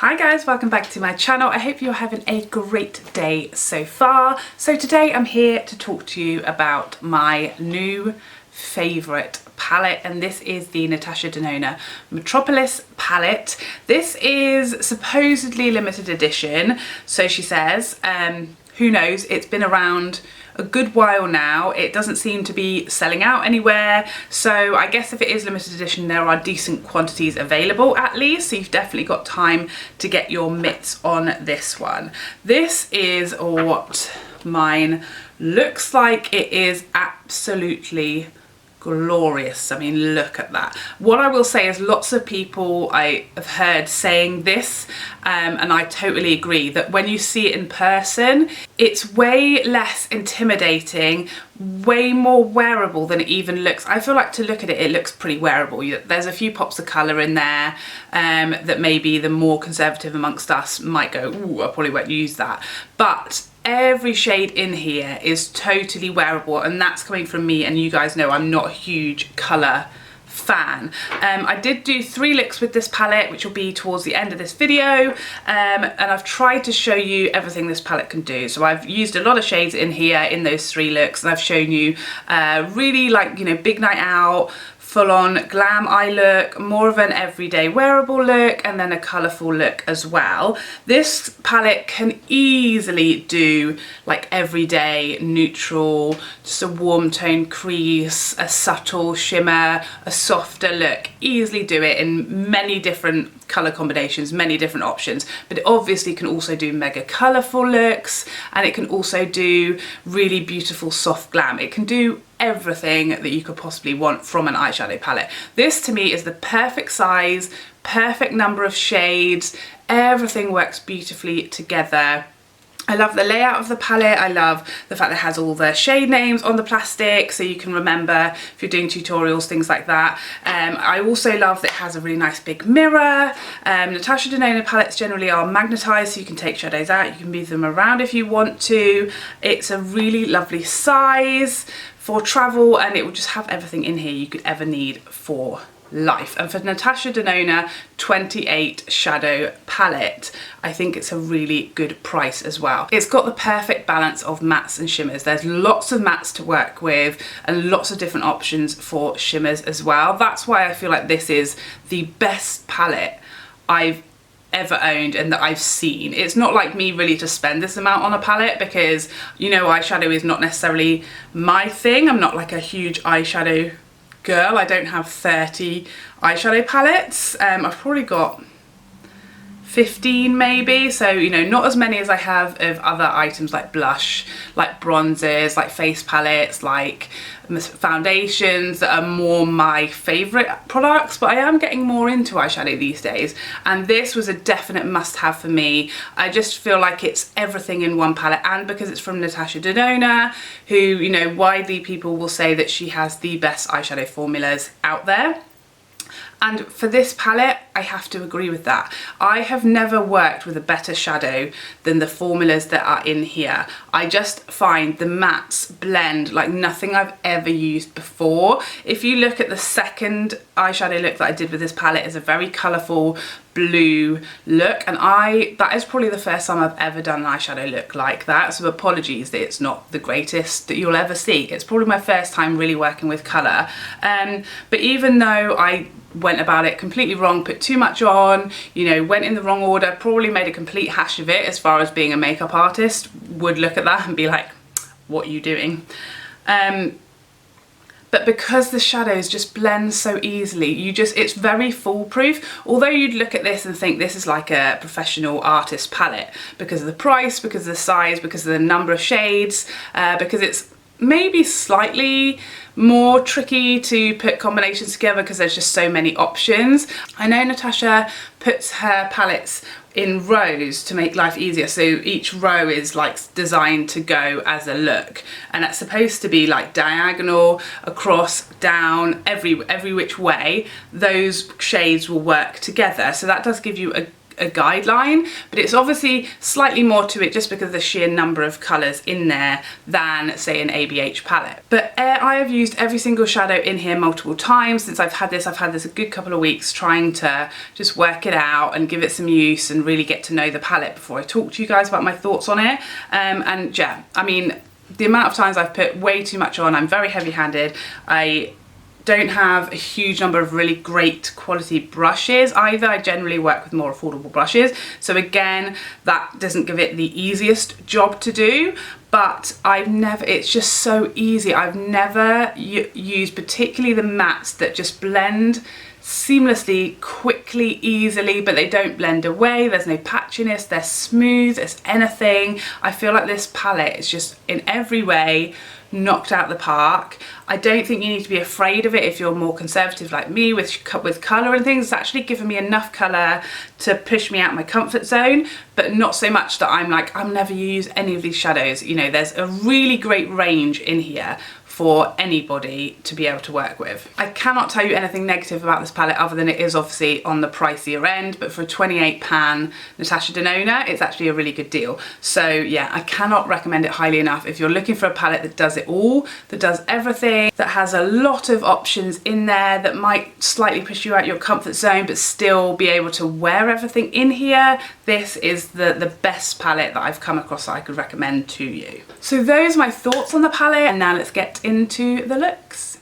Hi guys, welcome back to my channel. I hope you're having a great day so far. So today I'm here to talk to you about my new favourite palette, and this is the Natasha Denona Metropolis palette. This is supposedly limited edition, so she says. Who knows, it's been around a good while now. It doesn't seem to be selling out anywhere, so I guess if it is limited edition there are decent quantities available at least, so you've definitely got time to get your mitts on this one. This is what mine looks like. It is absolutely glorious. I mean, look at that. What I will say is lots of people I have heard saying this, and I totally agree, that when you see it in person, it's way less intimidating, way more wearable than it even looks. I feel like to look at it, it looks pretty wearable. There's a few pops of colour in there that maybe the more conservative amongst us might go, ooh, I probably won't use that. But every shade in here is totally wearable, and that's coming from me, and you guys know I'm not a huge colour fan. I did do 3 looks with this palette, which will be towards the end of this video, and I've tried to show you everything this palette can do. So I've used a lot of shades in here in those 3 looks, and I've shown you really, like, you know, big night out, full-on glam eye look, more of an everyday wearable look, and then a colourful look as well. This palette can easily do like everyday neutral, just a warm tone crease, a subtle shimmer, a softer look. Easily do it in many different colour combinations, many different options, but it obviously can also do mega colourful looks, and it can also do really beautiful soft glam. It can do everything that you could possibly want from an eyeshadow palette. This to me is the perfect size, perfect number of shades, everything works beautifully together. I love the layout of the palette. I love the fact that it has all the shade names on the plastic, so you can remember if you're doing tutorials, things like that. I also love that it has a really nice big mirror. Natasha Denona palettes generally are magnetised, so you can take shadows out, you can move them around if you want to. It's a really lovely size for travel, and it will just have everything in here you could ever need for life. And for Natasha Denona 28 shadow palette, I think it's a really good price as well. It's got the perfect balance of mattes and shimmers. There's lots of mattes to work with and lots of different options for shimmers as well. That's why I feel like this is the best palette I've ever owned and that I've seen. It's not like me really to spend this amount on a palette, because, you know, eyeshadow is not necessarily my thing. I'm not like a huge eyeshadow girl. I don't have 30 eyeshadow palettes. I've probably got 15 maybe, so, you know, not as many as I have of other items like blush, like bronzers, like face palettes, like foundations that are more my favourite products. But I am getting more into eyeshadow these days, and this was a definite must-have for me. I just feel like it's everything in one palette, and because it's from Natasha Denona, who, you know, widely people will say that she has the best eyeshadow formulas out there. And for this palette, I have to agree with that. I have never worked with a better shadow than the formulas that are in here. I just find the mattes blend like nothing I've ever used before. If you look at the second eyeshadow look that I did with this palette, is a very colourful blue look, and that is probably the first time I've ever done an eyeshadow look like that, so apologies that it's not the greatest that you'll ever see. It's probably my first time really working with colour, but even though I went about it completely wrong, put too much on, you know, went in the wrong order, probably made a complete hash of it as far as being a makeup artist would look at that and be like, what are you doing? But because the shadows just blend so easily, it's very foolproof. Although you'd look at this and think this is like a professional artist palette, because of the price, because of the size, because of the number of shades, because it's maybe slightly more tricky to put combinations together because there's just so many options. I know Natasha puts her palettes in rows to make life easier, so each row is like designed to go as a look, and it's supposed to be like diagonal, across, down, every which way those shades will work together. So that does give you a guideline, but it's obviously slightly more to it just because of the sheer number of colours in there than say an ABH palette. But I have used every single shadow in here multiple times since I've had this. I've had this a good couple of weeks trying to just work it out and give it some use and really get to know the palette before I talk to you guys about my thoughts on it. And yeah, I mean, the amount of times I've put way too much on, I'm very heavy-handed. I don't have a huge number of really great quality brushes either. I generally work with more affordable brushes. So again, that doesn't give it the easiest job to do, but it's just so easy. I've never used particularly the mattes that just blend seamlessly, quickly, easily, but they don't blend away. There's no patchiness, they're smooth as anything. I feel like this palette is just in every way knocked out the park. I don't think you need to be afraid of it if you're more conservative like me with colour and things. It's actually given me enough colour to push me out my comfort zone, but not so much that I'm like, I'll never use any of these shadows. You know, there's a really great range in here for anybody to be able to work with. I cannot tell you anything negative about this palette other than it is obviously on the pricier end, but for a £28 Natasha Denona, it's actually a really good deal. So yeah, I cannot recommend it highly enough. If you're looking for a palette that does it all, that does everything, that has a lot of options in there, that might slightly push you out your comfort zone, but still be able to wear everything in here, this is the best palette that I've come across that I could recommend to you. So those are my thoughts on the palette, and now let's get into the looks.